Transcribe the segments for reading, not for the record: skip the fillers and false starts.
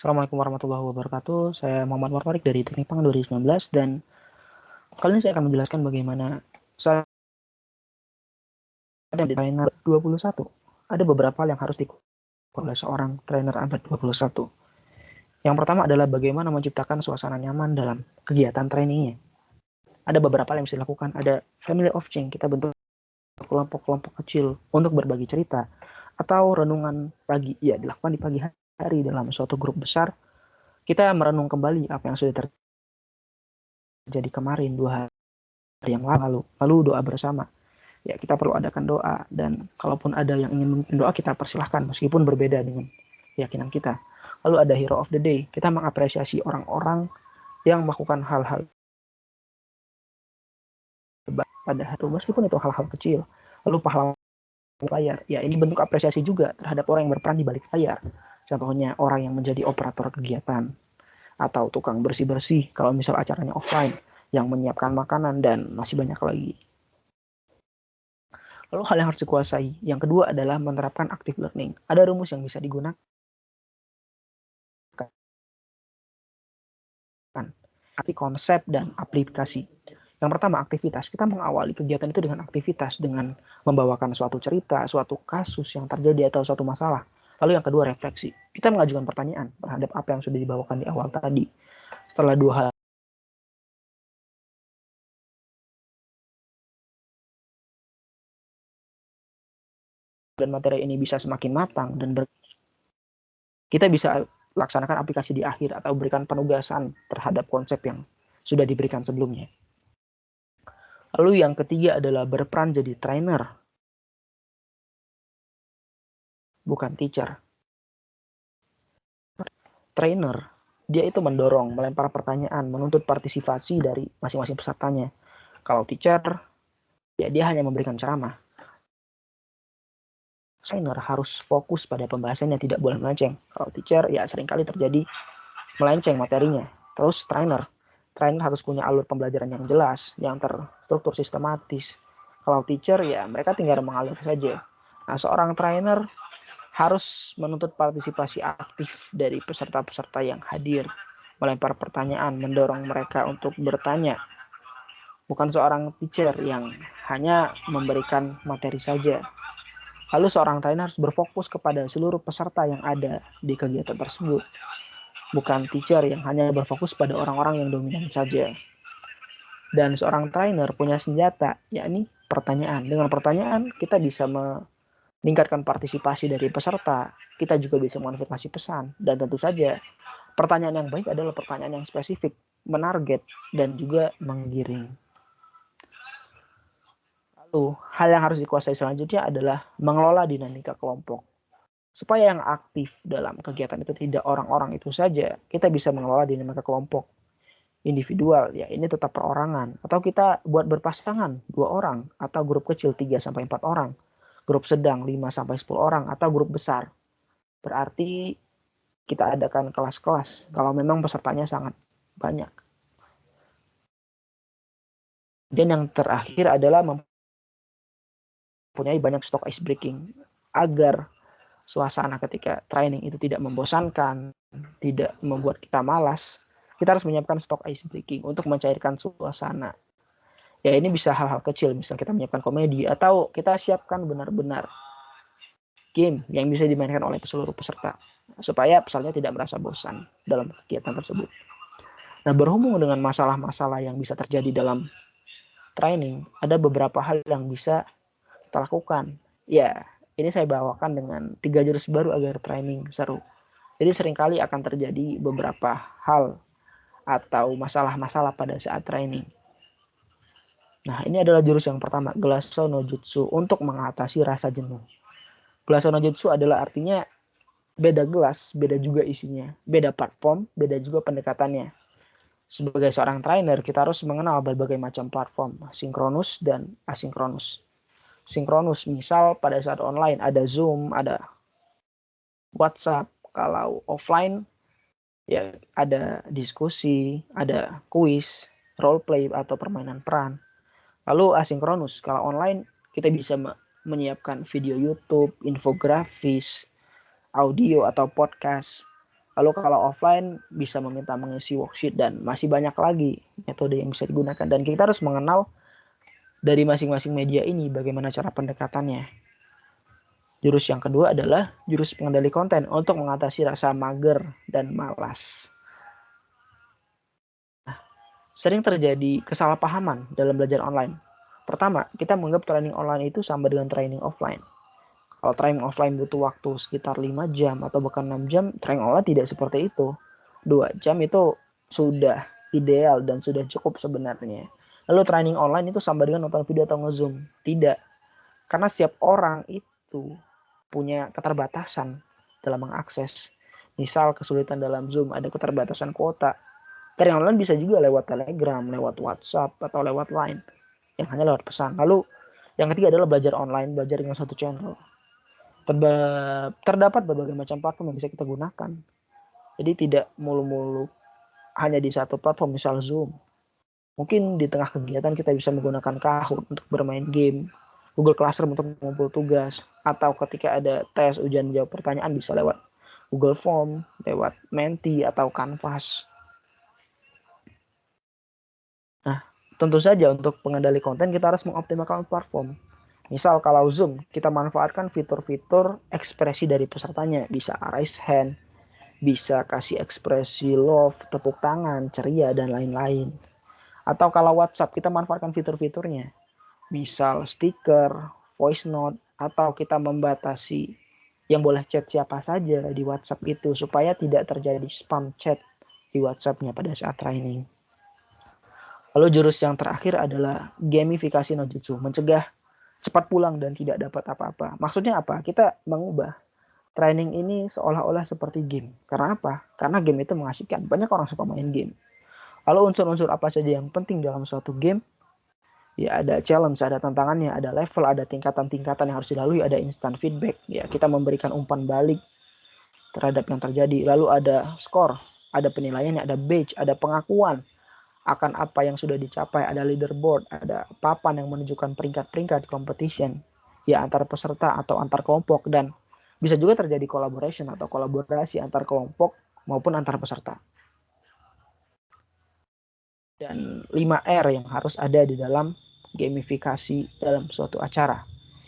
Assalamualaikum warahmatullahi wabarakatuh. Saya Muhammad Warfarik dari Teknik Pangan 2019 dan kali ini saya akan menjelaskan bagaimana saya di trainer 21. Ada beberapa hal yang harus dilakukan oleh seorang trainer abad 21. Yang pertama adalah bagaimana menciptakan suasana nyaman dalam kegiatan trainingnya. Ada beberapa hal yang bisa dilakukan. Ada family of change, kita bentuk kelompok-kelompok kecil untuk berbagi cerita, atau renungan pagi, ya dilakukan di pagi hari dalam suatu grup besar. Kita merenung kembali apa yang sudah terjadi kemarin 2 hari yang lalu doa bersama. Ya, kita perlu adakan doa, dan kalaupun ada yang ingin memimpin doa, kita persilahkan meskipun berbeda dengan keyakinan kita. Lalu ada hero of the day, kita mengapresiasi orang-orang yang melakukan hal-hal pada hari meskipun itu hal-hal kecil. Lalu pahlawan layar, ya ini bentuk apresiasi juga terhadap orang yang berperan di balik layar. Contohnya orang yang menjadi operator kegiatan, atau tukang bersih-bersih kalau misal acaranya offline, yang menyiapkan makanan, dan masih banyak lagi. Lalu hal yang harus dikuasai. Yang kedua adalah menerapkan active learning. Ada rumus yang bisa digunakan. Arti konsep dan aplikasi. Yang pertama, aktivitas. Kita mengawali kegiatan itu dengan aktivitas, dengan membawakan suatu cerita, suatu kasus yang terjadi atau suatu masalah. Lalu yang kedua, refleksi. Kita mengajukan pertanyaan terhadap apa yang sudah dibawakan di awal tadi. Setelah 2 hal dan materi ini bisa semakin matang dan kita bisa laksanakan aplikasi di akhir atau berikan penugasan terhadap konsep yang sudah diberikan sebelumnya. Lalu yang ketiga adalah berperan jadi trainer, bukan teacher. Trainer, dia itu mendorong, melempar pertanyaan, menuntut partisipasi dari masing-masing pesertanya. Kalau teacher, ya dia hanya memberikan ceramah. Trainer harus fokus pada pembahasannya, tidak boleh melenceng. Kalau teacher, ya seringkali terjadi melenceng materinya. Terus trainer harus punya alur pembelajaran yang jelas, yang terstruktur sistematis. Kalau teacher, ya mereka tinggal mengalir saja. Nah, seorang trainer harus menuntut partisipasi aktif dari peserta-peserta yang hadir, melempar pertanyaan, mendorong mereka untuk bertanya. Bukan seorang teacher yang hanya memberikan materi saja. Lalu seorang trainer harus berfokus kepada seluruh peserta yang ada di kegiatan tersebut. Bukan teacher yang hanya berfokus pada orang-orang yang dominan saja. Dan seorang trainer punya senjata, yakni pertanyaan. Dengan pertanyaan, kita bisa meningkatkan partisipasi dari peserta. Kita juga bisa mengkonfirmasi pesan. Dan tentu saja, pertanyaan yang baik adalah pertanyaan yang spesifik, menarget, dan juga menggiring. Lalu, hal yang harus dikuasai selanjutnya adalah mengelola dinamika kelompok. Supaya yang aktif dalam kegiatan itu tidak orang-orang itu saja, kita bisa mengelola dinamika kelompok. Individual, ya ini tetap perorangan. Atau kita buat berpasangan 2 orang, atau grup kecil 3-4 orang. Grup sedang 5-10 orang, atau grup besar. Berarti kita adakan kelas-kelas kalau memang pesertanya sangat banyak. Dan yang terakhir adalah mempunyai banyak stok ice breaking agar suasana ketika training itu tidak membosankan, tidak membuat kita malas. Kita harus menyiapkan stok ice breaking untuk mencairkan suasana. Ya ini bisa hal-hal kecil, misalnya kita menyiapkan komedi, atau kita siapkan benar-benar game yang bisa dimainkan oleh seluruh peserta, supaya peserta tidak merasa bosan dalam kegiatan tersebut. Nah, berhubung dengan masalah-masalah yang bisa terjadi dalam training, ada beberapa hal yang bisa kita lakukan. Ya, ini saya bawakan dengan 3 jurus baru agar training seru. Jadi seringkali akan terjadi beberapa hal atau masalah-masalah pada saat training. Nah, ini adalah jurus yang pertama, Glasgow no Jutsu, untuk mengatasi rasa jenuh. Glasgow no Jutsu adalah artinya beda gelas, beda juga isinya, beda platform, beda juga pendekatannya. Sebagai seorang trainer, kita harus mengenal berbagai macam platform, sinkronus dan asinkronus. Sinkronus, misal pada saat online ada Zoom, ada WhatsApp. Kalau offline, ya ada diskusi, ada kuis, role play atau permainan peran. Lalu asinkronus, kalau online kita bisa menyiapkan video YouTube, infografis, audio atau podcast. Lalu kalau offline bisa meminta mengisi worksheet dan masih banyak lagi metode yang bisa digunakan. Dan kita harus mengenal dari masing-masing media ini bagaimana cara pendekatannya. Jurus yang kedua adalah jurus pengendali konten untuk mengatasi rasa mager dan malas. Nah, sering terjadi kesalahpahaman dalam belajar online. Pertama, kita menganggap training online itu sama dengan training offline. Kalau training offline butuh waktu sekitar 5 jam atau bahkan 6 jam, training online tidak seperti itu. 2 jam itu sudah ideal dan sudah cukup sebenarnya. Lalu training online itu sama dengan nonton video atau nge-zoom. Tidak. Karena setiap orang itu punya keterbatasan dalam mengakses. Misal kesulitan dalam Zoom, ada keterbatasan kuota. Training online bisa juga lewat Telegram, lewat WhatsApp, atau lewat Line. Yang hanya lewat pesan. Lalu yang ketiga adalah belajar online, belajar dengan satu channel. Terdapat berbagai macam platform yang bisa kita gunakan. Jadi tidak mulu-mulu hanya di satu platform, misal Zoom. Mungkin di tengah kegiatan kita bisa menggunakan Kahoot untuk bermain game, Google Classroom untuk mengumpul tugas, atau ketika ada tes ujian menjawab pertanyaan bisa lewat Google Form, lewat Menti atau Canvas. Nah, tentu saja untuk pengendali konten kita harus mengoptimalkan platform. Misal kalau Zoom, kita manfaatkan fitur-fitur ekspresi dari pesertanya. Bisa raise hand, bisa kasih ekspresi love, tepuk tangan, ceria, dan lain-lain. Atau kalau WhatsApp, kita manfaatkan fitur-fiturnya. Misal stiker, voice note, atau kita membatasi yang boleh chat siapa saja di WhatsApp itu supaya tidak terjadi spam chat di WhatsApp-nya pada saat training. Lalu jurus yang terakhir adalah gamifikasi no jutsu, mencegah cepat pulang dan tidak dapat apa-apa. Maksudnya apa? Kita mengubah training ini seolah-olah seperti game. Karena apa? Karena game itu mengasihkan. Banyak orang suka main game. Lalu unsur-unsur apa saja yang penting dalam suatu game? Ya ada challenge, ada tantangannya, ada level, ada tingkatan-tingkatan yang harus dilalui, ada instant feedback. Ya kita memberikan umpan balik terhadap yang terjadi. Lalu ada skor, ada penilaiannya, ada badge, ada pengakuan akan apa yang sudah dicapai, ada leaderboard, ada papan yang menunjukkan peringkat-peringkat competition ya antar peserta atau antar kelompok, dan bisa juga terjadi collaboration atau kolaborasi antar kelompok maupun antar peserta. Dan 5R yang harus ada di dalam gamifikasi dalam suatu acara.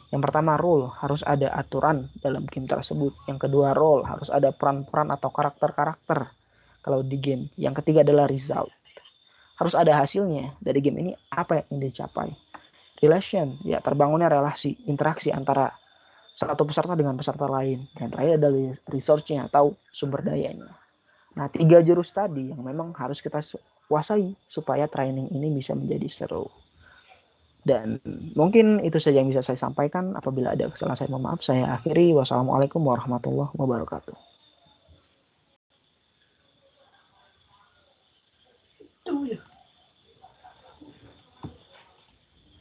Yang pertama, rule, harus ada aturan dalam game tersebut. Yang kedua, role, harus ada peran-peran atau karakter-karakter kalau di game. Yang ketiga adalah result, harus ada hasilnya dari game ini, apa yang dicapai. Relation, ya terbangunnya relasi, interaksi antara satu peserta dengan peserta lain. Dan terakhir adalah resource-nya atau sumber dayanya. Nah, 3 jurus tadi yang memang harus kita kuasai supaya training ini bisa menjadi seru. Dan mungkin itu saja yang bisa saya sampaikan. Apabila ada kesalahan saya mohon maaf. Saya akhiri. Wassalamualaikum warahmatullahi wabarakatuh.